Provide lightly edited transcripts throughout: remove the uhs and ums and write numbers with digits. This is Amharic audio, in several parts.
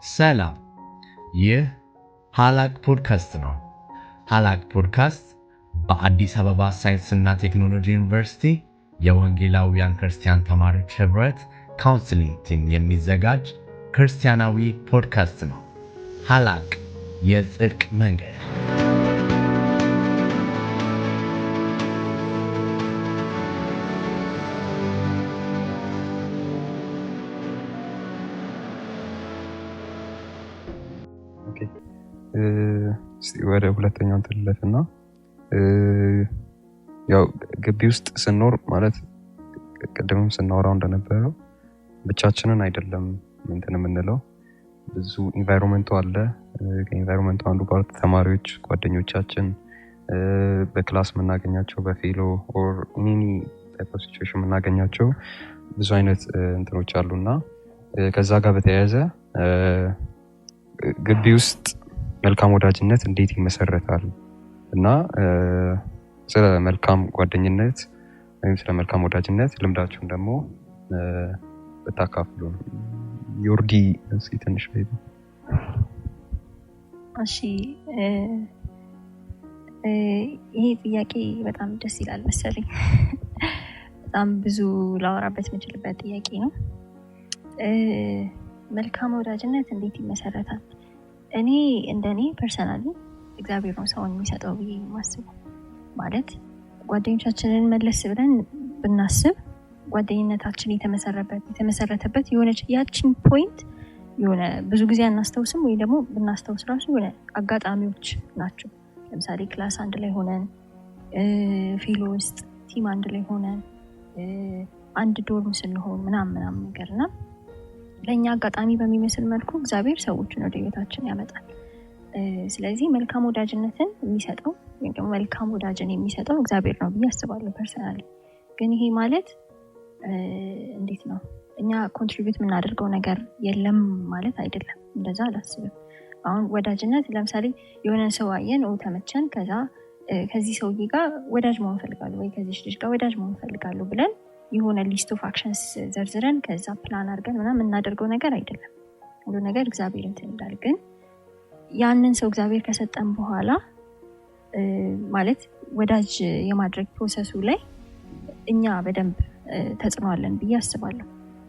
ሰላም፣ ይህ ሀላቅ ፖድካስት ነው። ሀላቅ ፖድካስት በአዲስ አበባ ሳይንስና ቴክኖሎጂ ዩኒቨርሲቲ የወንጌላውያን ክርስቲያን ተማሪዎች ህብረት ካውንስሊንግ ቲም የሚዘጋጅ ክርስቲያናዊ ፖድካስት ነው። ሀላቅ የጽድቅ መንገድ። ወደ ሁለተኛው ተለፈና ያው ግቢ ውስጥ ስንኖር ማለት ቀደምም ስናወራው እንደነበረው ብቻችንን አይደለም የምንለው ብዙ ኢንቫይሮንመንቱ አለ። ከኢንቫይሮንመንቱ አንዱ ፓርት ተማሪዎች ጓደኞቻችን በክላስ የምናገኛቸው በፌሎ ኦር ኢኒ ታይፕ ኦፍ ሲቹዌሽን የምናገኛቸው ብዙ አይነት እንትኖች አሉና ከዛ ጋር በተያያዘ ግቢ ውስጥ መልካም ወዳጅነት እንዴት ይመሰረታል እና ስለ መልካም ጓደኝነት ወይም ስለ መልካም ወዳጅነት ልምዳችሁን ደግሞ በታካፍሉ። ዮርዲ እስኪ ትንሽ በይው። እሺ፣ ይሄ ጥያቄ በጣም ደስ ይላል መሰለኝ። በጣም ብዙ ላወራበት የምችልበት ጥያቄ ነው። መልካም ወዳጅነት እንዴት ይመሰረታል? እኔ እንደኔ ፐርሰናሊ እግዚአብሔር ነው ሰውን የሚሰጠው ብዬ የማስበው። ማለት ጓደኞቻችንን መለስ ብለን ብናስብ ጓደኝነታችን የተመሰረተበት የሆነች ያችን ፖይንት የሆነ ብዙ ጊዜ አናስተውስም፣ ወይ ደግሞ ብናስተውስ ራሱ የሆነ አጋጣሚዎች ናቸው። ለምሳሌ ክላስ አንድ ላይ ሆነን፣ ፌሎ ውስጥ ቲም አንድ ላይ ሆነን፣ አንድ ዶርም ስንሆን ምናምን ነገርና ለእኛ አጋጣሚ በሚመስል መልኩ እግዚአብሔር ሰዎችን ወደ ህይወታችን ያመጣል። ስለዚህ መልካም ወዳጅነትን የሚሰጠው ወይም ደግሞ መልካም ወዳጅን የሚሰጠው እግዚአብሔር ነው ብዬ አስባለሁ ፐርሰናሊ። ግን ይሄ ማለት እንዴት ነው እኛ ኮንትሪቢዩት የምናደርገው ነገር የለም ማለት አይደለም። እንደዛ አላስብም። አሁን ወዳጅነት ለምሳሌ የሆነ ሰው አየን፣ ተመቸን፣ ከዛ ከዚህ ሰውዬ ጋር ወዳጅ መሆን ፈልጋለሁ ወይ ከዚህ ልጅ ጋር ወዳጅ መሆን ፈልጋለሁ ብለን የሆነ ሊስት ኦፍ አክሽንስ ዘርዝረን ከዛ ፕላን አድርገን ምናምን የምናደርገው ነገር አይደለም። ሁሉ ነገር እግዚአብሔር እንትን እንዳል። ግን ያንን ሰው እግዚአብሔር ከሰጠን በኋላ ማለት ወዳጅ የማድረግ ፕሮሰሱ ላይ እኛ በደንብ ተጽዕኖአለን ብዬ አስባለሁ።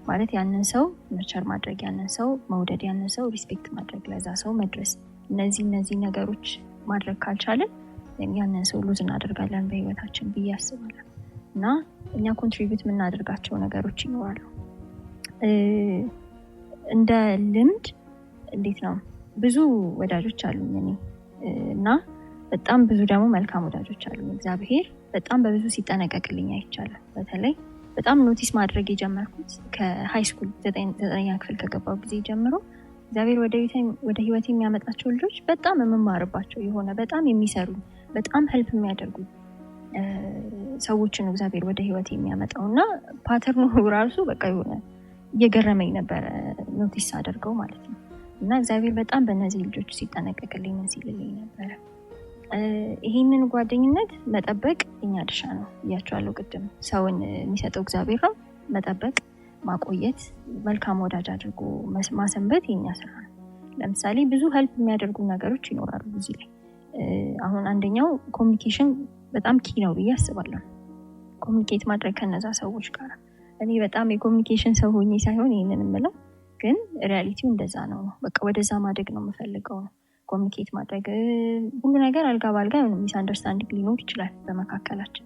ማለት ያንን ሰው ነርቸር ማድረግ፣ ያንን ሰው መውደድ፣ ያንን ሰው ሪስፔክት ማድረግ፣ ለዛ ሰው መድረስ፣ እነዚህ ነገሮች ማድረግ ካልቻለን ያንን ሰው ሉዝ እናደርጋለን በህይወታችን ብዬ አስባለሁ። እና እኛ ኮንትሪቢዩት የምናደርጋቸው ነገሮች ይኖራሉ። እንደ ልምድ እንዴት ነው ብዙ ወዳጆች አሉኝ እኔ እና በጣም ብዙ ደግሞ መልካም ወዳጆች አሉኝ። እግዚአብሔር በጣም በብዙ ሲጠነቀቅልኝ አይቻለሁ። በተለይ በጣም ኖቲስ ማድረግ የጀመርኩት ከሃይ ስኩል 9ኛ ክፍል ከገባው ጊዜ ጀምሮ እግዚአብሔር ወደ ህይወት የሚያመጣቸው ልጆች በጣም የምማርባቸው የሆነ በጣም የሚሰሩ በጣም ሄልፕ የሚያደርጉ ሰዎችን እግዚአብሔር ወደ ህይወት የሚያመጣው እና ፓተርኑ ራሱ በቃ የሆነ እየገረመኝ ነበረ ኖቲስ አደርገው ማለት ነው። እና እግዚአብሔር በጣም በእነዚህ ልጆች ሲጠነቀቅልኝ ሲልልኝ ነበረ። ይህንን ጓደኝነት መጠበቅ የኛ ድርሻ ነው ብያቸዋለሁ ቅድም። ሰውን የሚሰጠው እግዚአብሔር ነው። መጠበቅ፣ ማቆየት፣ መልካም ወዳጅ አድርጎ ማሰንበት የኛ ስራ ነው። ለምሳሌ ብዙ ሄልፕ የሚያደርጉ ነገሮች ይኖራሉ እዚህ ላይ። አሁን አንደኛው ኮሚኒኬሽን በጣም ኪ ነው ብዬ አስባለሁ። ኮሚኒኬት ማድረግ ከነዛ ሰዎች ጋር። እኔ በጣም የኮሚኒኬሽን ሰው ሆኜ ሳይሆን ይሄንን የምለው ግን ሪያሊቲው እንደዛ ነው። በቃ ወደዛ ማደግ ነው የምፈልገው ነው። ኮሚኒኬት ማድረግ ሁሉ ነገር አልጋ ባልጋ ሚስ አንደርስታንዲንግ ሊኖር ይችላል በመካከላችን።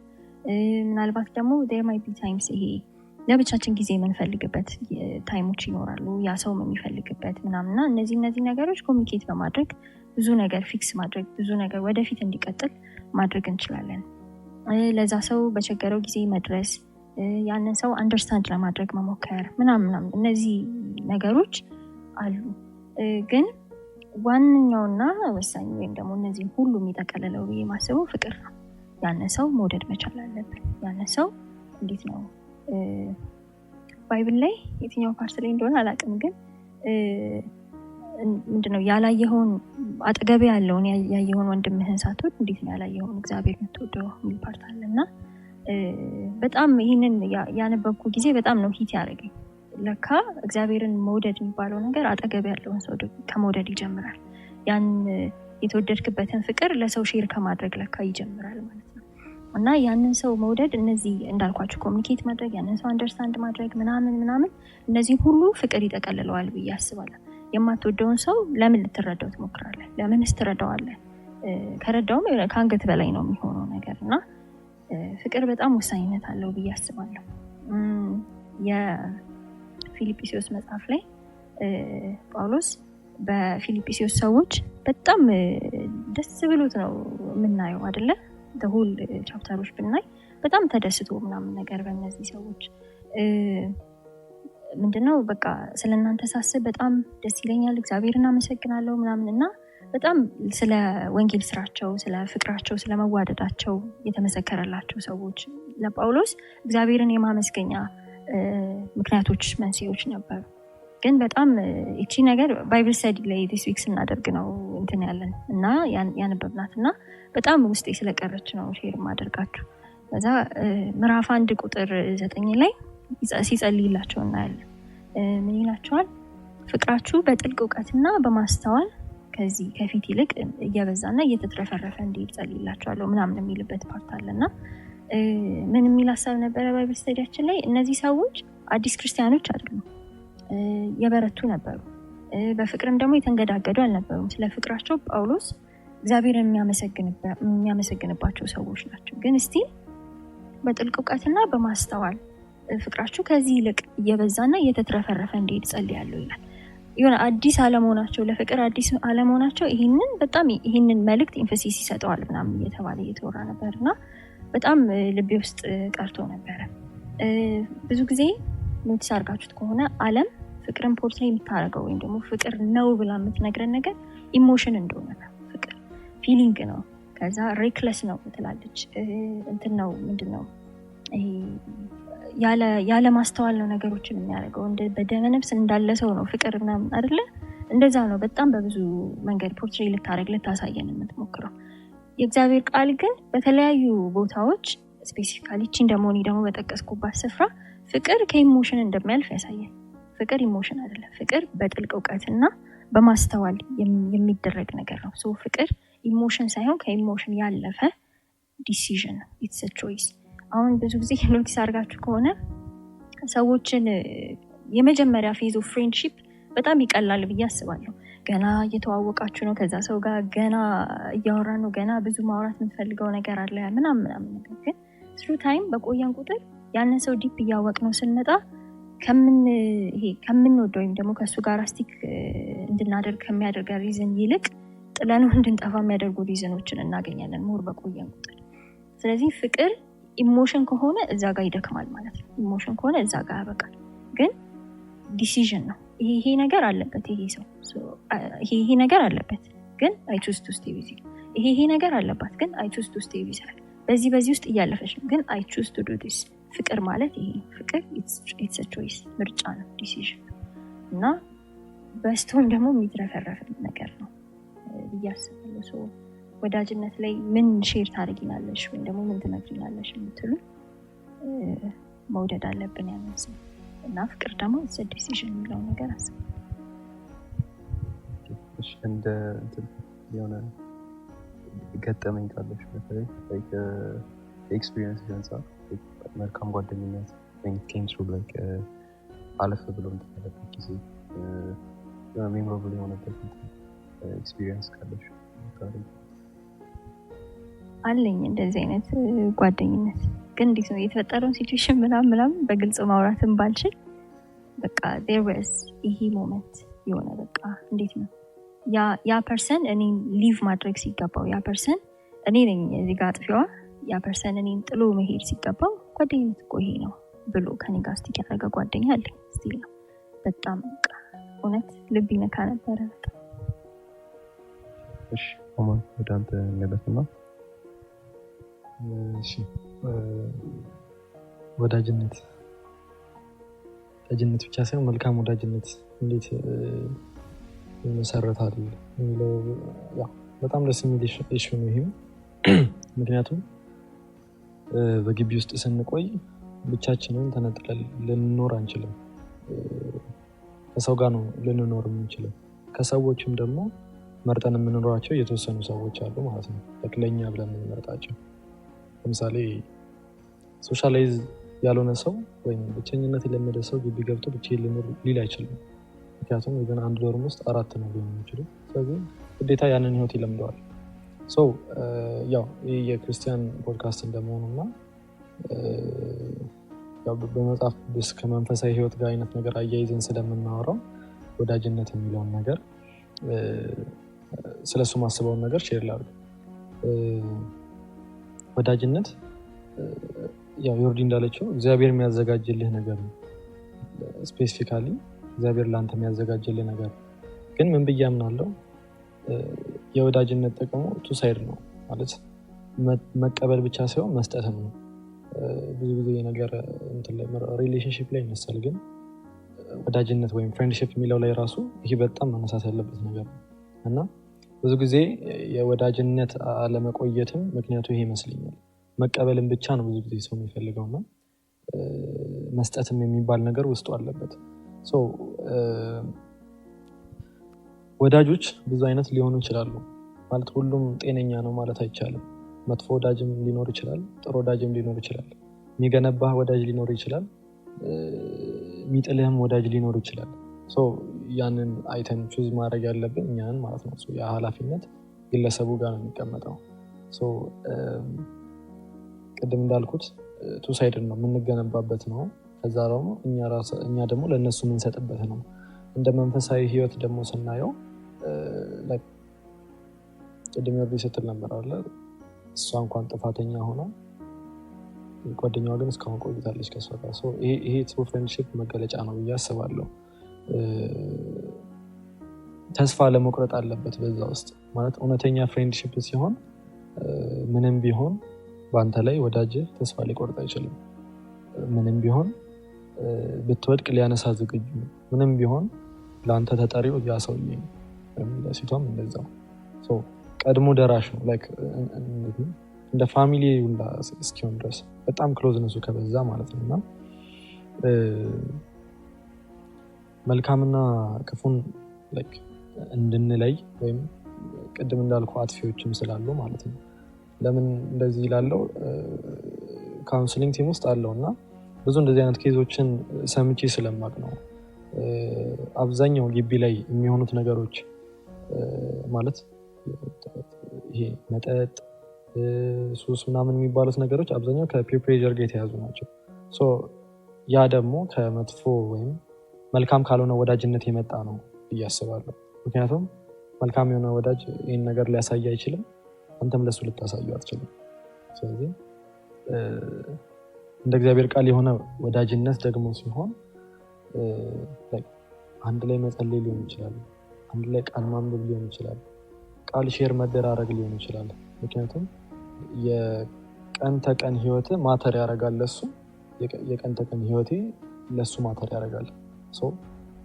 ምናልባት ደግሞ there might be times ይሄ ለብቻችን ጊዜ የምንፈልግበት ታይሞች ይኖራሉ፣ ያ ሰው የሚፈልግበት ምናምንና እነዚህ ነገሮች ኮሚኒኬት በማድረግ ብዙ ነገር ፊክስ ማድረግ፣ ብዙ ነገር ወደፊት እንዲቀጥል ማድረግ እንችላለን። ለዛ ሰው በቸገረው ጊዜ መድረስ፣ ያንን ሰው አንደርስታንድ ለማድረግ መሞከር ምናምን እነዚህ ነገሮች አሉ። ግን ዋነኛውና ወሳኝ ወይም ደግሞ እነዚህ ሁሉ የሚጠቀልለው ብዬ ማስበው ፍቅር ነው። ያንን ሰው መውደድ መቻል አለብን። ያንን ሰው እንዴት ነው ባይብል ላይ የትኛው ፓርት ላይ እንደሆነ አላውቅም፣ ግን ምንድነው ያላየኸውን አጠገቤ ያለውን ያየኸውን ወንድምህን ሳትወድ እንዴት ነው ያላየኸውን እግዚአብሔር የምትወደው የሚል ፓርት አለና በጣም ይሄንን ያነበብኩ ጊዜ በጣም ነው ሂት ያደረገኝ። ለካ እግዚአብሔርን መውደድ የሚባለው ነገር አጠገብ ያለውን ሰው ከመውደድ ይጀምራል። ያን የተወደድክበትን ፍቅር ለሰው ሼር ከማድረግ ለካ ይጀምራል ማለት ነው። እና ያንን ሰው መውደድ እነዚህ እንዳልኳችሁ ኮሚኒኬት ማድረግ ያንን ሰው አንደርስታንድ ማድረግ ምናምን እነዚህ ሁሉ ፍቅር ይጠቀልለዋል ብዬ አስባለሁ። የማትወደውን ሰው ለምን ልትረዳው ትሞክራለህ? ለምንስ ትረዳዋለህ? ከረዳውም ከአንገት በላይ ነው የሚሆነው ነገር እና ፍቅር በጣም ወሳኝነት አለው ብዬ አስባለሁ። የፊልጵስዩስ መጽሐፍ ላይ ጳውሎስ በፊልጵስዩስ ሰዎች በጣም ደስ ብሎት ነው የምናየው አይደለ? ሁል ቻፕተሮች ብናይ በጣም ተደስቶ ምናምን ነገር በእነዚህ ሰዎች ምንድነው በቃ ስለእናንተ ሳስብ በጣም ደስ ይለኛል፣ እግዚአብሔርን አመሰግናለሁ ምናምን እና በጣም ስለ ወንጌል ስራቸው፣ ስለ ፍቅራቸው፣ ስለ መዋደዳቸው የተመሰከረላቸው ሰዎች ለጳውሎስ እግዚአብሔርን የማመስገኛ ምክንያቶች መንስኤዎች ነበሩ። ግን በጣም እቺ ነገር ባይብል ስተዲ ላይ ዲስ ዊክ ስናደርግ ነው እንትን ያለን እና ያነበብናት እና በጣም ውስጤ ስለቀረች ነው ሼር ማደርጋችሁ። ከዛ ምዕራፍ 1 ቁጥር 9 ላይ ሲጸልይላቸው እናያለን። ምን ይላቸዋል? ፍቅራችሁ በጥልቅ እውቀትና በማስተዋል ከዚህ ከፊት ይልቅ እየበዛና እየተትረፈረፈ እንዲሄድ ጸልይላቸዋለሁ ምናምን የሚልበት ፓርት አለና ምን የሚል ሀሳብ ነበረ ባይብል ስተዲያችን ላይ? እነዚህ ሰዎች አዲስ ክርስቲያኖች አይደሉም፣ የበረቱ ነበሩ። በፍቅርም ደግሞ የተንገዳገዱ አልነበሩም። ስለ ፍቅራቸው ጳውሎስ እግዚአብሔርን የሚያመሰግንባቸው ሰዎች ናቸው። ግን እስቲ በጥልቅ እውቀትና በማስተዋል ፍቅራችሁ ከዚህ ይልቅ እየበዛና እየተትረፈረፈ እንዲሄድ ጸልያለሁ ይላል። የሆነ አዲስ አለመሆናቸው ለፍቅር አዲስ አለመሆናቸው ይህንን መልእክት ኢንፈሲስ ይሰጠዋል ምናምን እየተባለ እየተወራ ነበርና በጣም ልቤ ውስጥ ቀርቶ ነበረ። ብዙ ብዙ ኖቲስ አድርጋችሁት ከሆነ ዓለም ፍቅርን ፖርትሬት የምታደርገው ወይም ደግሞ ፍቅር ነው ብላ የምትነግረን ነገር ኢሞሽን እንደሆነ ነው። ፍቅር ፊሊንግ ነው። ከዛ ሬክለስ ነው ትላለች። እንትን ነው ምንድነው ይሄ ያለ ማስተዋል ነው ነገሮችን የሚያደርገው። በደመ ነፍስ እንዳለ ሰው ነው ፍቅር ምናምን አይደለ? እንደዛ ነው በጣም በብዙ መንገድ ፖርትሬት ልታሳየን የምትሞክረው። የእግዚአብሔር ቃል ግን በተለያዩ ቦታዎች ስፔሲፊካሊ እቺን ደግሞ በጠቀስኩባት ስፍራ ፍቅር ከኢሞሽን እንደሚያልፍ ያሳያል። ፍቅር ኢሞሽን አይደለም። ፍቅር በጥልቅ እውቀትና በማስተዋል የሚደረግ ነገር ነው። ሶ ፍቅር ኢሞሽን ሳይሆን ከኢሞሽን ያለፈ ዲሲዥን ነው። ኢትስ አ ቾይስ። አሁን ብዙ ጊዜ ኖቲስ አድርጋችሁ ከሆነ ሰዎችን የመጀመሪያ ፌዝ ኦፍ ፍሬንድሺፕ በጣም ይቀላል ብዬ አስባለሁ። ገና እየተዋወቃችሁ ነው፣ ከዛ ሰው ጋር ገና እያወራ ነው፣ ገና ብዙ ማውራት የምትፈልገው ነገር አለ ምናምን ነገር። ግን ትሩ ታይም በቆየን ቁጥር ያንን ሰው ዲፕ እያወቅ ነው ስንመጣ ከምንወደው ወይም ደግሞ ከእሱ ጋር ስቲክ እንድናደርግ ከሚያደርገ ሪዝን ይልቅ ጥለነው እንድንጠፋ የሚያደርጉ ሪዝኖችን እናገኛለን ሞር በቆየን ቁጥር። ስለዚህ ፍቅር ኢሞሽን ከሆነ እዛ ጋር ይደክማል ማለት ነው። ኢሞሽን ከሆነ እዛ ጋር ያበቃል። ግን ዲሲዥን ነው። ይሄ ነገር አለበት፣ ይሄ ነገር አለበት ግን አይ ቹዝ ቱ ስቴይ ዊዝ ዩ። ይሄ ነገር አለባት ግን አይ ቹዝ ቱ ስቴይ ዊዝ ሄር። በዚህ ውስጥ እያለፈች ነው ግን አይ ቹዝ ቱ ዱ ዲስ። ፍቅር ማለት ይሄ ፍቅር ኢትስ አ ቾይስ፣ ምርጫ ነው፣ ዲሲዥን እና በስቶም ደግሞ የሚትረፈረፍ ነገር ነው ብዬ አስባለሁ። ሶ ወዳጅነት ላይ ምን ሼር ታደርጊናለሽ ወይም ደግሞ ምን ትመክሪናለሽ የምትሉ መውደድ አለብን ያንን ሰው እና ፍቅር ደግሞ ኢትስ አ ዲሲዥን የሚለው ነገር አስባለሁ። እንደ የሆነ ገጠመኝ ካለሽ በተለይ ኤክስፒሪየንስ አንፃር መልካም ጓደኝነት ኬም ትሩ አለፍ ብሎ እንደተለበት ጊዜ ሜሞራብል የሆነበት ኤክስፒሪየንስ ካለሽ አለኝ እንደዚህ አይነት ጓደኝነት። ግን እንዴት ነው የተፈጠረውን ሲቹዌሽን ምናምን በግልጽ ማውራትን ባልችል በቃ there was ይሄ ሞመንት የሆነ በቃ እንዴት ነው ያ ፐርሰን እኔ ሊቭ ማድረግ ሲገባው፣ ያ ፐርሰን እኔ ነኝ እዚህ ጋር አጥፊዋ፣ ያ ፐርሰን እኔን ጥሎ መሄድ ሲገባው ጓደኝነት እኮ ይሄ ነው ብሎ ከኔ ጋር ስቲክ ያደረገ ጓደኛ አለኝ ስቲል ነው። በጣም በቃ እውነት ልብ ይነካ ነበረ በጣም። እሺ ማማ ወደ አንተ እንመለስና ወዳጅነት ብቻ ሳይሆን መልካም ወዳጅነት እንዴት ይመሰረታል የሚለው በጣም ደስ የሚል ኢሹ ነው ይሄም። ምክንያቱም በግቢ ውስጥ ስንቆይ ብቻችንን ተነጥለን ልንኖር አንችልም። ከሰው ጋር ነው ልንኖር የምንችለው። ከሰዎችም ደግሞ መርጠን የምንኖራቸው የተወሰኑ ሰዎች አሉ ማለት ነው፣ ለኛ ብለን የምንመርጣቸው። ለምሳሌ ሶሻላይዝ ያልሆነ ሰው ወይም ብቸኝነት የለመደ ሰው ግቢ ገብቶ ብቻዬን ልኖር ሊል አይችልም። ምክንያቱም ግን አንድ ዶርም ውስጥ 4 ነው ሊሆን የሚችለው። ስለዚህ ግዴታ ያንን ህይወት ይለምደዋል። ያው ይህ የክርስቲያን ፖድካስት እንደመሆኑና በመጽሐፍ ቅዱስ ከመንፈሳዊ ህይወት ጋር አይነት ነገር አያይዘን ስለምናወራው ወዳጅነት የሚለውን ነገር ስለሱ ማስበውን ነገር ሼር ላድርግ። ወዳጅነት ያው ዮርዲ እንዳለችው እግዚአብሔር የሚያዘጋጅልህ ነገር ነው። ስፔሲፊካሊ እግዚአብሔር ለአንተ የሚያዘጋጅልህ ነገር ግን ምን ብዬ አምናለሁ፣ የወዳጅነት ጥቅሙ ቱ ሳይድ ነው ማለት መቀበል ብቻ ሳይሆን መስጠትም ነው። ብዙ ጊዜ ነገር ሪሌሽንሽፕ ላይ ይነሳል፣ ግን ወዳጅነት ወይም ፍሬንድሽፕ የሚለው ላይ ራሱ ይሄ በጣም መነሳት ያለበት ነገር ነው እና ብዙ ጊዜ የወዳጅነት አለመቆየትም ምክንያቱ ይሄ ይመስለኛል። መቀበልን ብቻ ነው ብዙ ጊዜ ሰው የሚፈልገው እና መስጠትም የሚባል ነገር ውስጡ አለበት። ወዳጆች ብዙ አይነት ሊሆኑ ይችላሉ ማለት ሁሉም ጤነኛ ነው ማለት አይቻልም። መጥፎ ወዳጅም ሊኖር ይችላል፣ ጥሩ ወዳጅም ሊኖር ይችላል። የሚገነባህ ወዳጅ ሊኖር ይችላል፣ የሚጥልህም ወዳጅ ሊኖር ይችላል። ያንን አይተን ቹዝ ማድረግ ያለብን እኛን ማለት ነው። ያ ኃላፊነት ግለሰቡ ጋር ነው የሚቀመጠው። ቅድም እንዳልኩት ቱ ሳይድ ነው፣ የምንገነባበት ነው። ከዛ ደግሞ እኛ ደግሞ ለእነሱ የምንሰጥበት ነው። እንደ መንፈሳዊ ህይወት ደግሞ ስናየው ቅድም ዮርዲ ስትል ነበር አለ እሷ እንኳን ጥፋተኛ ሆና ጓደኛዋ ግን እስካሁን ቆይታለች ከእሷ ጋር። ይሄ ትሩ ፍሬንድሺፕ መገለጫ ነው ብዬ አስባለሁ። ተስፋ ለመቁረጥ አለበት በዛ ውስጥ ማለት እውነተኛ ፍሬንድሺፕ ሲሆን ምንም ቢሆን በአንተ ላይ ወዳጅህ ተስፋ ሊቆርጥ አይችልም። ምንም ቢሆን ብትወድቅ ሊያነሳ ዝግጁ ነው። ምንም ቢሆን ለአንተ ተጠሪው ያ ሰውዬ ነው። ለሴቷም እንደዛው ቀድሞ ደራሽ ነው። እንደ ፋሚሊ እስኪሆን ድረስ በጣም ክሎዝነሱ ከበዛ ማለት ነው እና መልካምና ክፉን እንድንለይ ወይም ቅድም እንዳልኩ አጥፊዎችም ስላሉ ማለት ነው። ለምን እንደዚህ ላለው ካውንስሊንግ ቲም ውስጥ አለው እና ብዙ እንደዚህ አይነት ኬዞችን ሰምቼ ስለማቅ ነው። አብዛኛው ግቢ ላይ የሚሆኑት ነገሮች ማለት ይሄ መጠጥ፣ ሱስ ምናምን የሚባሉት ነገሮች አብዛኛው ከፒር ፕሬዠር ጋር የተያዙ ናቸው። ያ ደግሞ ከመጥፎ ወይም መልካም ካልሆነ ወዳጅነት የመጣ ነው ብዬ አስባለሁ። ምክንያቱም መልካም የሆነ ወዳጅ ይህን ነገር ሊያሳይ አይችልም፣ አንተም ለሱ ልታሳየው አትችልም። ስለዚህ እንደ እግዚአብሔር ቃል የሆነ ወዳጅነት ደግሞ ሲሆን አንድ ላይ መጸለይ ሊሆን ይችላል፣ አንድ ላይ ቃል ማንበብ ሊሆን ይችላል፣ ቃል ሼር መደራረግ ሊሆን ይችላል። ምክንያቱም የቀን ተቀን ህይወት ማተር ያደርጋል ለሱ፣ የቀን ተቀን ህይወቴ ለሱ ማተር ያደርጋል።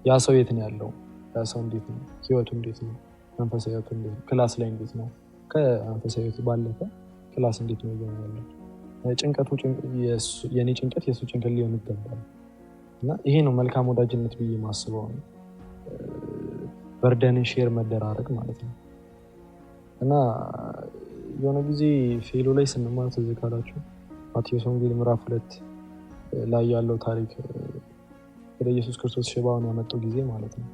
ያ ሰው የት ነው ያለው? ያ ሰው እንዴት ነው ህይወቱ? እንዴት ነው መንፈሳዊ ህይወቱ? እንዴት ነው ክላስ ላይ? እንዴት ነው ከመንፈሳዊ ህይወቱ ባለፈ ክላስ እንዴት ነው ያለው? ጭንቀቱ የኔ ጭንቀት የሱ ጭንቀት ሊሆን ይገባል እና ይሄ ነው መልካም ወዳጅነት ብዬ ማስበው ነው። በርደንን ሼር መደራረግ ማለት ነው እና የሆነ ጊዜ ፌሎ ላይ ስንማር ትዝ ካላችሁ ማቴዎስ ወንጌል ምዕራፍ 2 ላይ ያለው ታሪክ ወደ ኢየሱስ ክርስቶስ ሽባውን ያመጡ ጊዜ ማለት ነው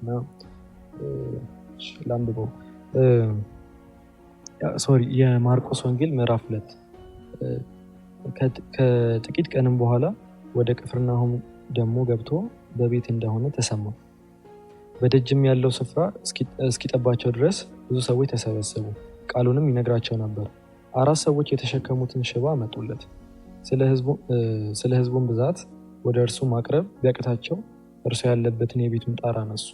እና ላንብበው። የማርቆስ ወንጌል ምዕራፍ 2 ከጥቂት ቀንም በኋላ ወደ ቅፍርናሆም ደግሞ ገብቶ በቤት እንደሆነ ተሰማ። በደጅም ያለው ስፍራ እስኪጠባቸው ድረስ ብዙ ሰዎች ተሰበሰቡ፣ ቃሉንም ይነግራቸው ነበር። 4 ሰዎች የተሸከሙትን ሽባ አመጡለት። ስለ ሕዝቡም ብዛት ወደ እርሱ ማቅረብ ቢያቅታቸው እርሱ ያለበትን የቤቱን ጣራ አነሱ፣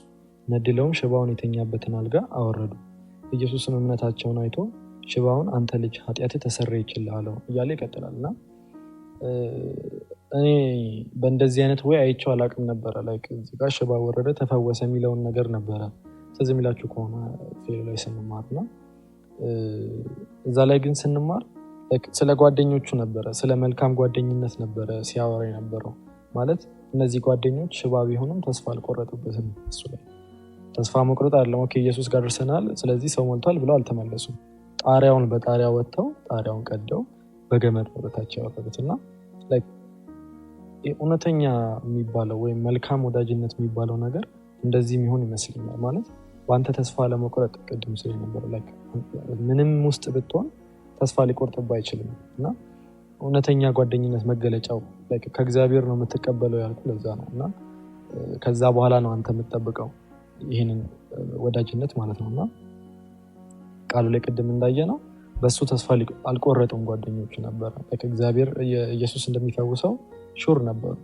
ነድለውም ሽባውን የተኛበትን አልጋ አወረዱ። ኢየሱስም እምነታቸውን አይቶ ሽባውን አንተ ልጅ ኃጢአትህ ተሰረየችልህ አለው እያለ ይቀጥላል እና እኔ በእንደዚህ አይነት ወይ አይቼው አላውቅም ነበረ። እዚህ ጋር ሽባ ወረደ ተፈወሰ የሚለውን ነገር ነበረ ትዝ የሚላችሁ ከሆነ ፌሎ ላይ ስንማር እና እዛ ላይ ግን ስንማር ስለ ጓደኞቹ ነበረ፣ ስለ መልካም ጓደኝነት ነበረ ሲያወራ የነበረው። ማለት እነዚህ ጓደኞች ሽባ ቢሆኑም ተስፋ አልቆረጡበትም። እሱ ላይ ተስፋ መቁረጥ አይደለም ኦኬ ኢየሱስ ጋር ደርሰናል ስለዚህ ሰው ሞልቷል ብለው አልተመለሱም። በጣሪያ ወጥተው ጣሪያውን ቀደው በገመድ ወደታች ያወረዱትና እውነተኛ የሚባለው ወይም መልካም ወዳጅነት የሚባለው ነገር እንደዚህ የሚሆን ይመስለኛል። ማለት በአንተ ተስፋ ለመቁረጥ ቅድም ስለነበር ምንም ውስጥ ብትሆን ተስፋ ሊቆርጥብህ አይችልም እና እውነተኛ ጓደኝነት መገለጫው ከእግዚአብሔር ነው የምትቀበለው ያልኩ ለዛ ነው። እና ከዛ በኋላ ነው አንተ የምትጠብቀው ይሄንን ወዳጅነት ማለት ነውና ቃሉ ላይ ቅድም እንዳየነው በሱ ተስፋ አልቆረጡም ጓደኞቹ ነበር። እግዚአብሔር ኢየሱስ እንደሚፈውሰው ሹር ነበሩ።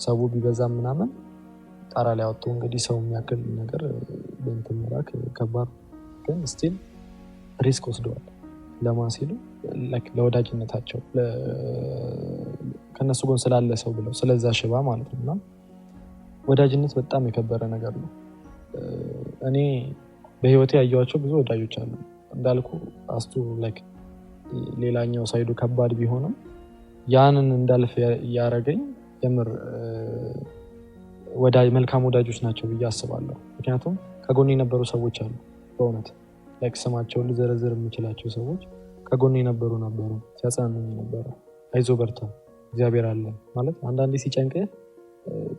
ሰው ቢበዛም ምናምን ጣራ ላይ አወጡ። እንግዲህ ሰው የሚያክል ነገር በእንትን መላክ ከባድ ግን ስቲል ሪስክ ወስደዋል። ለማን ሲሉ ለወዳጅነታቸው ከነሱ ጎን ስላለ ሰው ብለው ስለዛ ሽባ ማለት ነውና ወዳጅነት በጣም የከበረ ነገር ነው። እኔ በህይወቴ ያየኋቸው ብዙ ወዳጆች አሉ እንዳልኩ አስቱ ሌላኛው ሳይዱ ከባድ ቢሆንም ያንን እንዳልፍ ያረገኝ የምር መልካም ወዳጆች ናቸው ብዬ አስባለሁ። ምክንያቱም ከጎኔ የነበሩ ሰዎች አሉ በእውነት ስማቸውን ልዘረዝር የምችላቸው ሰዎች ከጎኔ የነበሩ ሲያጽናኑኝ ነበሩ። አይዞ በርታ እግዚአብሔር አለ ማለት አንዳንዴ ሲጨንቅህ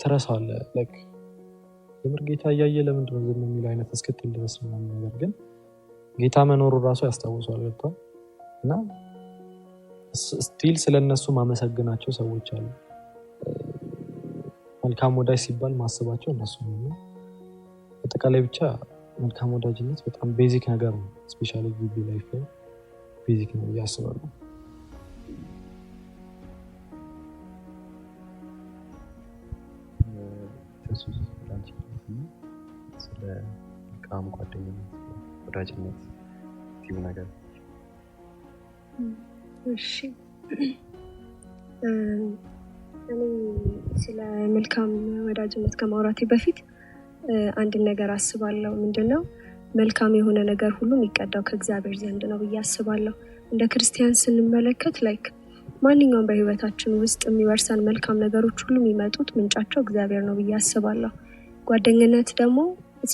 ትረሳለህ። የምር ጌታ እያየ ለምንድነው ዝም የሚለው አይነት እስክትል ድረስ ምናምን ነገር ግን ጌታ መኖሩ ራሱ ያስታውሷል ገብቷል። እና ስቲል ስለነሱ ማመሰግናቸው ሰዎች አሉ። መልካም ወዳጅ ሲባል ማስባቸው እነሱ ነው። በአጠቃላይ ብቻ መልካም ወዳጅነት በጣም ቤዚክ ነገር ነው። ስፔሻሊ ግቢ ላይፍ ላይ ቤዚክ ነው ያስባሉ። ስለ መልካም ጓደኝነት ወዳጅነት ቲው ነገር እሺ እኔ ስለ መልካም ወዳጅነት ከማውራቴ በፊት አንድ ነገር አስባለሁ። ምንድነው መልካም የሆነ ነገር ሁሉ የሚቀዳው ከእግዚአብሔር ዘንድ ነው ብዬ አስባለሁ። እንደ ክርስቲያን ስንመለከት ማንኛውም በህይወታችን ውስጥ የሚወርሰን መልካም ነገሮች ሁሉ የሚመጡት ምንጫቸው እግዚአብሔር ነው ብዬ አስባለሁ። ጓደኝነት ደግሞ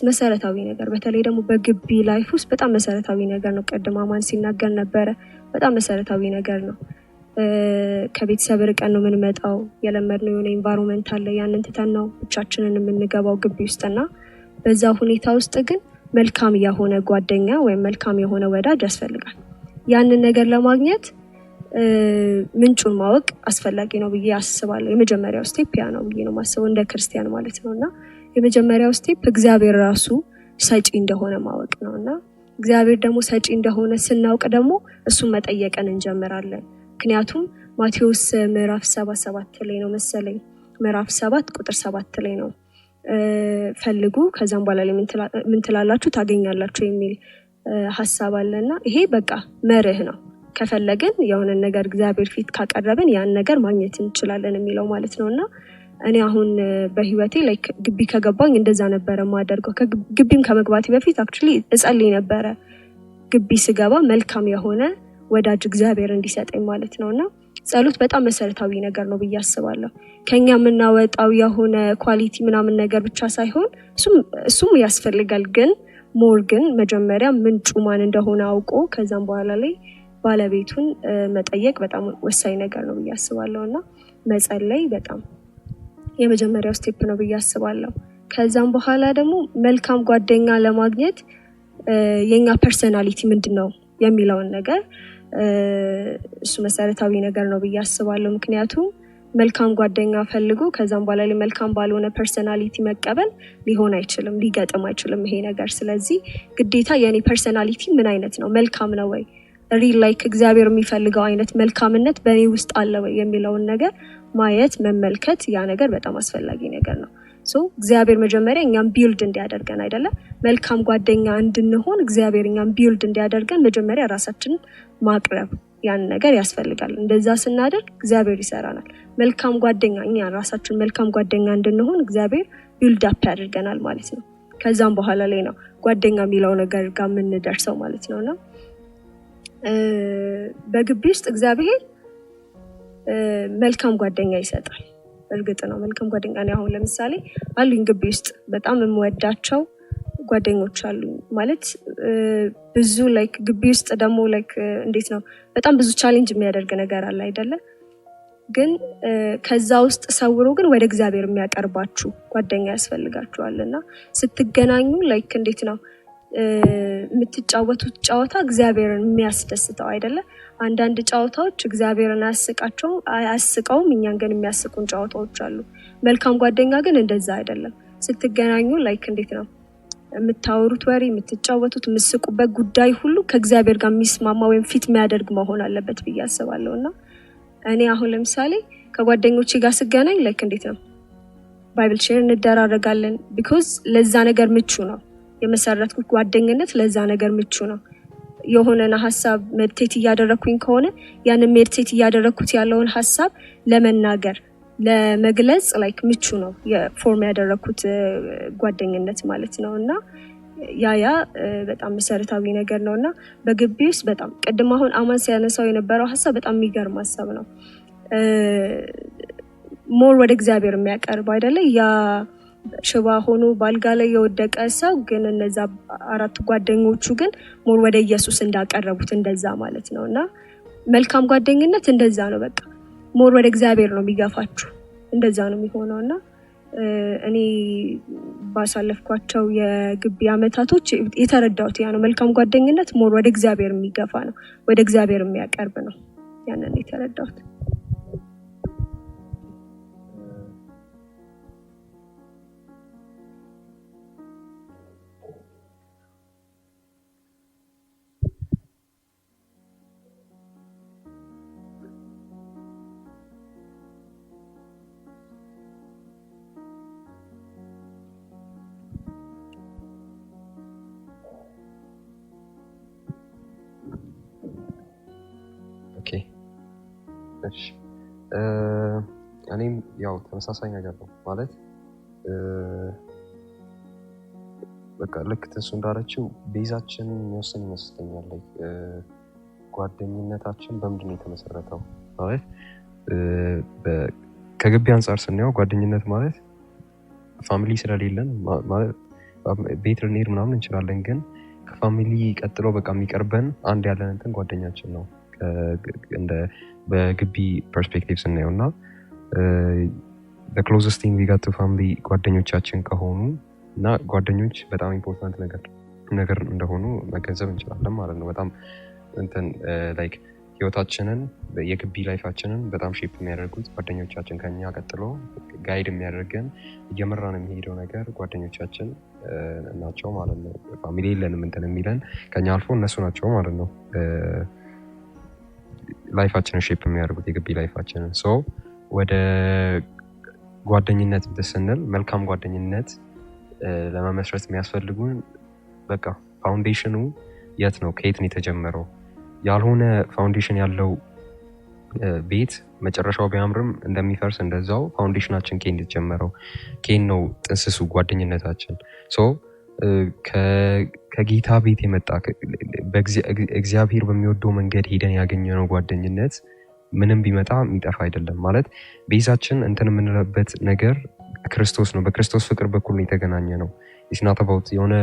መሰረታዊ ነገር በተለይ ደግሞ በግቢ ላይፍ ውስጥ በጣም መሰረታዊ ነገር ነው። ቀደም አማን ሲናገር ነበረ በጣም መሰረታዊ ነገር ነው። ከቤተሰብ ርቀን ነው የምንመጣው። የለመድነው የሆነ ኢንቫይሮንመንት አለ ያንን ትተን ነው ብቻችንን የምንገባው ግቢ ውስጥና በዛ ሁኔታ ውስጥ ግን መልካም የሆነ ጓደኛ ወይም መልካም የሆነ ወዳጅ ያስፈልጋል። ያንን ነገር ለማግኘት ምንጩን ማወቅ አስፈላጊ ነው ብዬ አስባለሁ። የመጀመሪያው ስቴፕ ያ ነው ብዬ ነው ማስበው እንደ ክርስቲያን ማለት ነውና የመጀመሪያው ስቴፕ እግዚአብሔር ራሱ ሰጪ እንደሆነ ማወቅ ነውና እግዚአብሔር ደግሞ ሰጪ እንደሆነ ስናውቅ ደግሞ እሱን መጠየቅን እንጀምራለን። ምክንያቱም ማቴዎስ ምዕራፍ 7 ላይ ነው መሰለኝ ምዕራፍ 7 ቁጥር 7 ላይ ነው ፈልጉ ከዛም በኋላ ላይ ምን ትላላችሁ ታገኛላችሁ የሚል ሐሳብ አለና ይሄ በቃ መርህ ነው። ከፈለግን የሆነ ነገር እግዚአብሔር ፊት ካቀረብን ያን ነገር ማግኘት እንችላለን የሚለው ማለት ነውና እኔ አሁን በህይወቴ ግቢ ከገባኝ እንደዛ ነበር ማደርገው። ግቢም ከመግባቴ በፊት አክቹሊ እጸልይ ነበር ግቢ ስገባ መልካም የሆነ ወዳጅ እግዚአብሔር እንዲሰጠኝ ማለት ነውና ጸሎት በጣም መሰረታዊ ነገር ነው ብዬ አስባለሁ። ከኛ የምናወጣው የሆነ ኳሊቲ ምናምን ነገር ብቻ ሳይሆን እሱም ያስፈልጋል ግን መጀመሪያ ምንጩ ማን እንደሆነ አውቆ ከዛም በኋላ ላይ ባለቤቱን መጠየቅ በጣም ወሳኝ ነገር ነው ብዬ አስባለሁና መጸለይ በጣም የመጀመሪያው ስቴፕ ነው ብዬ አስባለሁ። ከዛም በኋላ ደግሞ መልካም ጓደኛ ለማግኘት የኛ ፐርሰናሊቲ ምንድነው የሚለውን ነገር እሱ መሰረታዊ ነገር ነው ብዬ አስባለሁ። ምክንያቱም መልካም ጓደኛ ፈልጎ ከዛም በኋላ ላይ መልካም ባልሆነ ፐርሰናሊቲ መቀበል ሊሆን አይችልም ሊገጥም አይችልም ይሄ ነገር። ስለዚህ ግዴታ የኔ ፐርሰናሊቲ ምን አይነት ነው መልካም ነው ወይ ሪል እግዚአብሔር የሚፈልገው አይነት መልካምነት በእኔ ውስጥ አለ ወይ የሚለውን ነገር ማየት መመልከት ያ ነገር በጣም አስፈላጊ ነገር ነው። እግዚአብሔር መጀመሪያ እኛም ቢልድ እንዲያደርገን አይደለም መልካም ጓደኛ እንድንሆን እግዚአብሔር እኛም ቢልድ እንዲያደርገን መጀመሪያ ራሳችንን ማቅረብ ያን ነገር ያስፈልጋል። እንደዛ ስናደርግ እግዚአብሔር ይሰራናል። መልካም ጓደኛ እኛ ራሳችን መልካም ጓደኛ እንድንሆን እግዚአብሔር ቢልድ አፕ ያደርገናል ማለት ነው። ከዛም በኋላ ላይ ነው ጓደኛ የሚለው ነገር ጋር የምንደርሰው ማለት ነውና በግቢ ውስጥ እግዚአብሔር መልካም ጓደኛ ይሰጣል። እርግጥ ነው መልካም ጓደኛ እኔ አሁን ለምሳሌ አሉኝ ግቢ ውስጥ በጣም የምወዳቸው ጓደኞች አሉኝ ማለት ብዙ ላይክ ግቢ ውስጥ ደግሞ ላይክ እንዴት ነው በጣም ብዙ ቻሌንጅ የሚያደርግ ነገር አለ አይደለ ግን ከዛ ውስጥ ሰውሮ ግን ወደ እግዚአብሔር የሚያቀርባችሁ ጓደኛ ያስፈልጋችኋልና ስትገናኙ ላይክ እንዴት ነው የምትጫወቱት ጨዋታ እግዚአብሔርን የሚያስደስተው አይደለ አንዳንድ ጨዋታዎች እግዚአብሔርን አያስቀውም እኛን ግን የሚያስቁን ጨዋታዎች አሉ መልካም ጓደኛ ግን እንደዛ አይደለም ስትገናኙ ላይክ እንዴት ነው የምታወሩት ወሬ የምትጫወቱት የምትስቁበት ጉዳይ ሁሉ ከእግዚአብሔር ጋር የሚስማማ ወይም ፊት የሚያደርግ መሆን አለበት ብዬ አስባለሁና እኔ አሁን ለምሳሌ ከጓደኞቼ ጋር ስገናኝ ላይክ እንዴት ነው ባይብል ሼር እንደራረጋለን ቢኮዝ ለዛ ነገር ምቹ ነው የመሰረትኩት ጓደኝነት ለዛ ነገር ምቹ ነው የሆነና ሐሳብ ሜዲቴት እያደረኩኝ ከሆነ ያንን ሜዲቴት እያደረኩት ያለውን ሐሳብ ለመናገር ለመግለጽ ላይክ ምቹ ነው የፎርም ያደረኩት ጓደኝነት ማለት ነውና ያ በጣም መሰረታዊ ነገር ነውና በግቢ ውስጥ በጣም ቀድሞ አሁን አማን ሲያነሳው የነበረው ሐሳብ በጣም የሚገርም ሐሳብ ነው ሞር ወደ እግዚአብሔር የሚያቀርብ አይደለ ያ ሽባ ሆኖ ባልጋ ላይ የወደቀ ሰው ግን እነዛ አራት ጓደኞቹ ግን ሞር ወደ ኢየሱስ እንዳቀረቡት እንደዛ ማለት ነውና መልካም ጓደኝነት እንደዛ ነው በቃ ሞር ወደ እግዚአብሔር ነው የሚገፋችሁ እንደዛ ነው የሚሆነውና እኔ ባሳለፍኳቸው የግቢ አመታቶች የተረዳሁት ያ ነው መልካም ጓደኝነት ሞር ወደ እግዚአብሔር የሚገፋ ነው ወደ እግዚአብሔር የሚያቀርብ ነው ያንን የተረዳሁት እኔም ያው ተመሳሳይ ነገር ነው ማለት በቃ ልክ ተሱ እንዳለችው ቤዛችን የሚወስን ይመስለኛል ጓደኝነታችን በምንድን ነው የተመሰረተው ማለት ከግቢ አንጻር ስናየው ጓደኝነት ማለት ፋሚሊ ስለሌለን ማለት ቤት ልንሄድ ምናምን እንችላለን ግን ከፋሚሊ ቀጥሎ በቃ የሚቀርበን አንድ ያለን እንትን ጓደኛችን ነው እንደ በግቢ ፐርስፔክቲቭ ስናየውና the closest thing we got to family ጓደኞቻችን ከሆኑ እና ጓደኞች በጣም ኢምፖርታንት ነገር እንደሆኑ መገንዘብ እንችላለን ማለት ነው በጣም እንትን ላይክ ህይወታችንን የግቢ ላይፋችንን በጣም ሼፕ የሚያደርጉት ጓደኞቻችን ከኛ ቀጥሎ ጋይድ የሚያደርገን እየመራን የሚሄደው ነገር ጓደኞቻችን ናቸው ማለት ነው ፋሚሊ የለንም እንትን የሚለን ከኛ አልፎ እነሱ ናቸው ማለት ነው ላይፋችንን ሼፕ የሚያደርጉት የግቢ ላይፋችንን ወደ ጓደኝነት ስንል መልካም ጓደኝነት ለመመስረት የሚያስፈልጉን በቃ ፋውንዴሽኑ የት ነው ከየት ነው የተጀመረው ያልሆነ ፋውንዴሽን ያለው ቤት መጨረሻው ቢያምርም እንደሚፈርስ እንደዛው ፋውንዴሽናችን ከየት የተጀመረው ከየት ነው ጥንስሱ ጓደኝነታችን ከጌታ ቤት የመጣ እግዚአብሔር በሚወደው መንገድ ሄደን ያገኘነው ጓደኝነት ምንም ቢመጣ የሚጠፋ አይደለም ማለት ቤዛችን እንትን የምንለበት ነገር ክርስቶስ ነው በክርስቶስ ፍቅር በኩል ነው የተገናኘ ነው it's not about የሆነ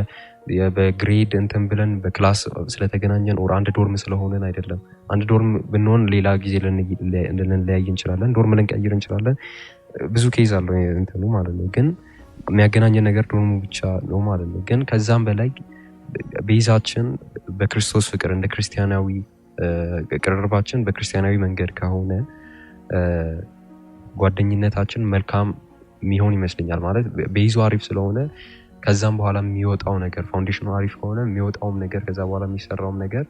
በግሬድ እንትን ብለን በክላስ ስለተገናኘን ኦር አንድ ዶርም ስለሆነን አይደለም አንድ ዶርም ብንሆን ሌላ ጊዜ ልንለያይ እንችላለን ዶርም ልንቀይር እንችላለን ብዙ ኬዝ አለው እንትኑ ማለት ነው ግን የሚያገናኘን ነገር ዶርሙ ብቻ ነው ማለት ነው ግን ከዛም በላይ ቤዛችን በክርስቶስ ፍቅር እንደ ክርስቲያናዊ ቅርርባችን በክርስቲያናዊ መንገድ ከሆነ ጓደኝነታችን መልካም የሚሆን ይመስለኛል ማለት ቤዙ አሪፍ ስለሆነ ከዛም በኋላ የሚወጣው ነገር ፋውንዴሽኑ አሪፍ ከሆነ የሚወጣውም ነገር ከዛ በኋላ የሚሰራውም ነገር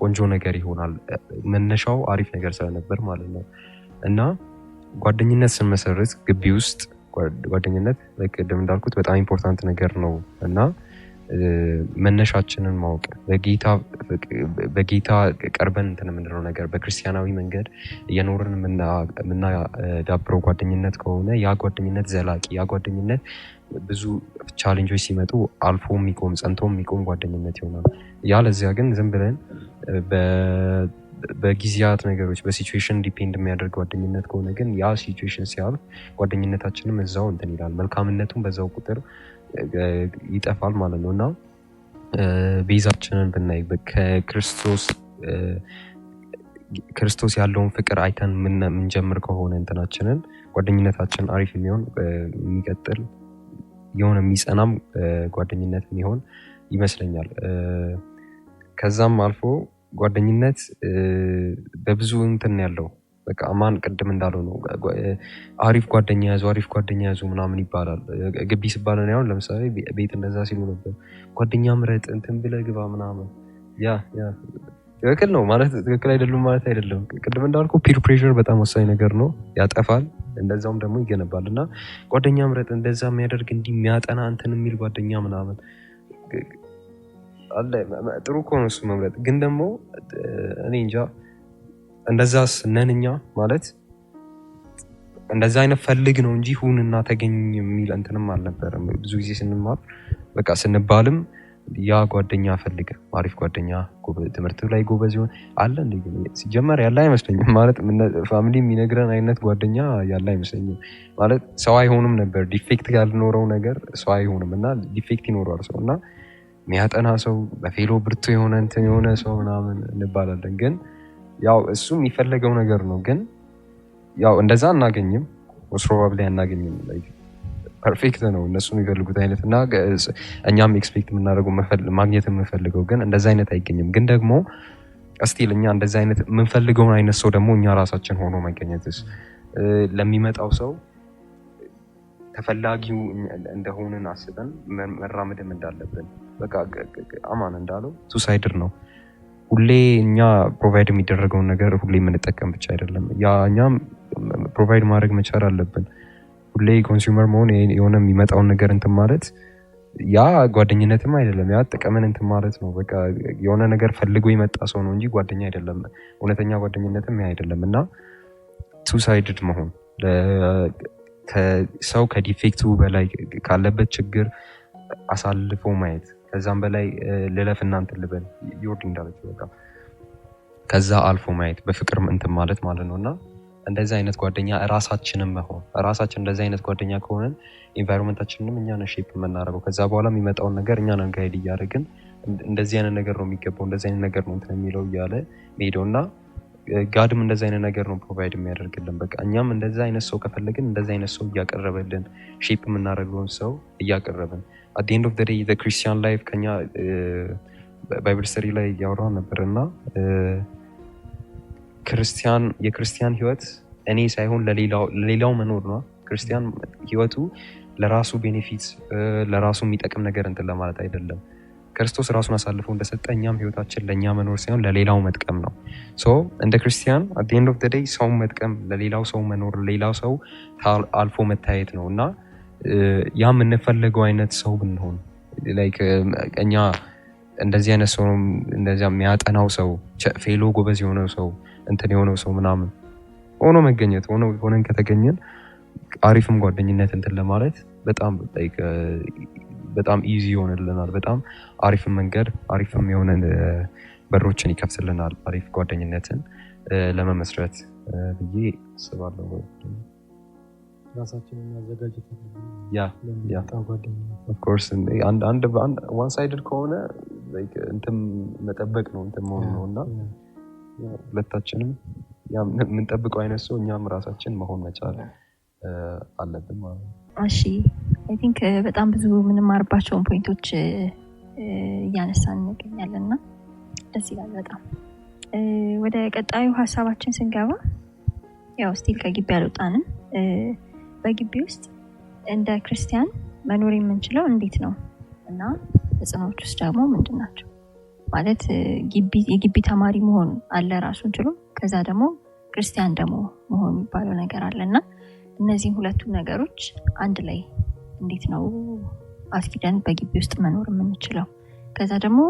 ቆንጆ ነገር ይሆናል መነሻው አሪፍ ነገር ስለነበር ማለት ነው እና ጓደኝነት ስንመሰርት ግቢ ውስጥ ጓደኝነት ቅድም እንዳልኩት በጣም ኢምፖርታንት ነገር ነው እና መነሻችንን ማወቅ በጌታ ቀርበን እንትን የምንለው ነገር በክርስቲያናዊ መንገድ እየኖርን የምናዳብረው ጓደኝነት ከሆነ ያ ጓደኝነት ዘላቂ ያ ጓደኝነት ብዙ ቻሌንጆች ሲመጡ አልፎ የሚቆም ጸንቶ የሚቆም ጓደኝነት ይሆናል ያለዚያ ግን ዝም ብለን በጊዜያት ነገሮች በሲቹዌሽን ዲፔንድ የሚያደርግ ጓደኝነት ከሆነ ግን ያ ሲቹዌሽን ሲያልፍ ጓደኝነታችንም እዛው እንትን ይላል፣ መልካምነቱን በዛው ቁጥር ይጠፋል ማለት ነው። እና ቤዛችንን ብናይ ክርስቶስ ያለውን ፍቅር አይተን የምንጀምር ከሆነ እንትናችንን ጓደኝነታችን አሪፍ የሚሆን የሚቀጥል የሆነ የሚጸናም ጓደኝነት የሚሆን ይመስለኛል። ከዛም አልፎ ጓደኝነት በብዙ እንትን ያለው በቃ አማን ቅድም እንዳለው ነው። አሪፍ ጓደኛ ያዙ ምናምን ይባላል። ግቢ ሲባል ነው አሁን ለምሳሌ ቤት እንደዛ ሲሉ ነበር፣ ጓደኛ ምረጥ እንትን ብለህ ግባ ምናምን። ያ ትክክል ነው ማለት ትክክል አይደሉም ማለት አይደለም። ቅድም እንዳልኩ ፒር ፕሬሸር በጣም ወሳኝ ነገር ነው፣ ያጠፋል እንደዛውም ደግሞ ይገነባል። እና ጓደኛ ምረጥ እንደዛ የሚያደርግ እንዲህ የሚያጠና እንትን የሚል ጓደኛ ምናምን አለ። ጥሩ እኮ ነው እሱ መምረጥ፣ ግን ደግሞ እኔ እንጃ እንደዛስ ነን እኛ ማለት እንደዛ አይነት ፈልግ ነው እንጂ ሁንና ተገኝ የሚል እንትንም አልነበረም። ብዙ ጊዜ ስንማር በቃ ስንባልም ያ ጓደኛ ፈልግ አሪፍ ጓደኛ ትምህርት ላይ ጎበዝ ይሆን አለ እንዴ? ሲጀመር ያለ አይመስለኝም ማለት ፋሚሊ የሚነግረን አይነት ጓደኛ ያለ አይመስለኝም ማለት ሰው አይሆንም ነበር። ዲፌክት ያልኖረው ነገር ሰው አይሆንም እና ዲፌክት ይኖረዋል ሰው እና የሚያጠና ሰው በፌሎ ብርቱ የሆነ እንትን የሆነ ሰው ምናምን እንባላለን። ግን ያው እሱ የሚፈለገው ነገር ነው። ግን ያው እንደዛ አናገኝም፣ ሞስት ፕሮባብሊ አናገኝም። ፐርፌክት ነው እነሱ የሚፈልጉት አይነት እና እኛም ኤክስፔክት የምናደርገው ማግኘት የምንፈልገው ግን እንደዛ አይነት አይገኝም። ግን ደግሞ ስቲል እኛ እንደዛ አይነት የምንፈልገውን አይነት ሰው ደግሞ እኛ ራሳችን ሆኖ መገኘትስ ለሚመጣው ሰው ተፈላጊው እንደሆንን አስበን መራመድም እንዳለብን በቃ አማን እንዳለው ቱሳይድር ነው። ሁሌ እኛ ፕሮቫይድ የሚደረገውን ነገር ሁሌ የምንጠቀም ብቻ አይደለም፣ ያ እኛም ፕሮቫይድ ማድረግ መቻል አለብን። ሁሌ ኮንሱመር መሆን የሆነ የሚመጣውን ነገር እንትን ማለት ያ ጓደኝነትም አይደለም፣ ያ ጥቅምን እንትን ማለት ነው። በቃ የሆነ ነገር ፈልጎ የመጣ ሰው ነው እንጂ ጓደኛ አይደለም። እውነተኛ ጓደኝነትም ያ አይደለም። እና ቱሳይድድ መሆን ሰው ከዲፌክቱ በላይ ካለበት ችግር አሳልፎ ማየት፣ ከዛም በላይ ልለፍ እናንተ ልበል ይወርድ እንዳለች በቃ ከዛ አልፎ ማየት በፍቅር እንትን ማለት ነው። እና እንደዚህ አይነት ጓደኛ ራሳችንን መሆን ራሳችን እንደዚህ አይነት ጓደኛ ከሆነን ኢንቫይሮንመንታችንንም እኛ ነን ሼፕ የምናደርገው። ከዛ በኋላ የሚመጣውን ነገር እኛ ነን ጋይድ እያደረግን እንደዚህ አይነት ነገር ነው የሚገባው፣ እንደዚህ አይነት ነገር ነው እንትን የሚለው እያለ ሄደው እና ጋድም እንደዚህ አይነት ነገር ነው ፕሮቫይድ የሚያደርግልን። በቃ እኛም እንደዚህ አይነት ሰው ከፈለግን እንደዚህ አይነት ሰው እያቀረበልን ሼፕ የምናደርገውን ሰው እያቀረብን at the end of the day the Christian life ከኛ ባይብል ስተዲ ላይ ያወራው ነበር እና የክርስቲያን ህይወት እኔ ሳይሆን ለሌላው መኖር ነው። ክርስቲያን ህይወቱ ለራሱ ቤኔፊት ለራሱ የሚጠቅም ነገር እንትን ለማለት አይደለም። ክርስቶስ ራሱን አሳልፎ እንደሰጠ እኛም ህይወታችን ለእኛ መኖር ሳይሆን ለሌላው መጥቀም ነው። ሶ እንደ ክርስቲያን at the end of the day ሰው መጥቀም፣ ለሌላው ሰው መኖር፣ ሌላው ሰው አልፎ መታየት ነው እና ያ የምንፈልገው አይነት ሰው ብንሆን ላይክ እኛ እንደዚህ አይነት ሰው እንደዚያ የሚያጠናው ሰው ፌሎ ጎበዝ የሆነው ሰው እንትን የሆነው ሰው ምናምን ሆኖ መገኘት ሆነን ከተገኘን አሪፍም ጓደኝነት እንትን ለማለት በጣም ኢዚ ይሆንልናል። በጣም አሪፍም መንገድ አሪፍም የሆነ በሮችን ይከፍትልናል አሪፍ ጓደኝነትን ለመመስረት ብዬ አስባለሁ። ራሳችንን ማዘጋጀት ያ ኦፍ ኮርስ አንድ ዋን ሳይድድ ከሆነ እንትን መጠበቅ ነው እንትን መሆን ነው እና ሁለታችንም የምንጠብቀው አይነት ሰው እኛም ራሳችን መሆን መቻል አለብን ማለት ነው። እሺ አይ ቲንክ በጣም ብዙ የምንማርባቸውን ፖይንቶች እያነሳን እንገኛለን እና ደስ ይላል በጣም። ወደ ቀጣዩ ሀሳባችን ስንገባ ያው ስቲል ከግቢ አልወጣንም። በግቢ ውስጥ እንደ ክርስቲያን መኖር የምንችለው እንዴት ነው እና ተጽዕኖዎች ውስጥ ደግሞ ምንድን ናቸው? ማለት የግቢ ተማሪ መሆን አለ ራሱን ችሎ፣ ከዛ ደግሞ ክርስቲያን ደግሞ መሆን የሚባለው ነገር አለ እና እነዚህን ሁለቱ ነገሮች አንድ ላይ እንዴት ነው አስኪደን በግቢ ውስጥ መኖር የምንችለው? ከዛ ደግሞ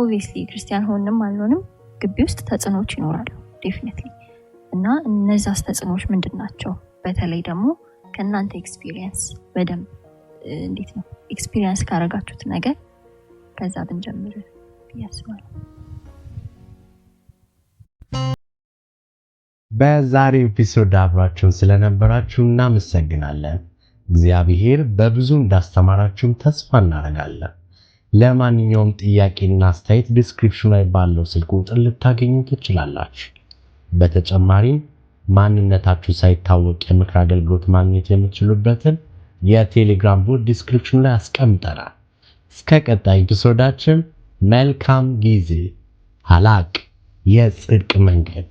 ኦብቪየስሊ ክርስቲያን ሆንም አልሆንም ግቢ ውስጥ ተጽዕኖዎች ይኖራሉ ዴፊኒትሊ እና እነዛስ ተጽዕኖዎች ምንድን ናቸው? በተለይ ደግሞ ከእናንተ ኤክስፒሪየንስ በደንብ እንዴት ነው ኤክስፒሪየንስ ካረጋችሁት ነገር ከዛ ብንጀምር ያስባል። በዛሬው ኤፒሶድ አብራችሁን ስለነበራችሁ እናመሰግናለን። እግዚአብሔር በብዙ እንዳስተማራችሁ ተስፋ እናደርጋለን። ለማንኛውም ጥያቄና አስተያየት ዲስክሪፕሽን ላይ ባለው ስልክ ቁጥር ልታገኙ ትችላላችሁ። በተጨማሪም ማንነታችሁ ሳይታወቅ የምክር አገልግሎት ማግኘት የምትችሉበትን የቴሌግራም ቦት ዲስክሪፕሽን ላይ አስቀምጠናል። እስከ ቀጣይ ኤፒሶዳችን መልካም ጊዜ። ሀላቅ የጽድቅ መንገድ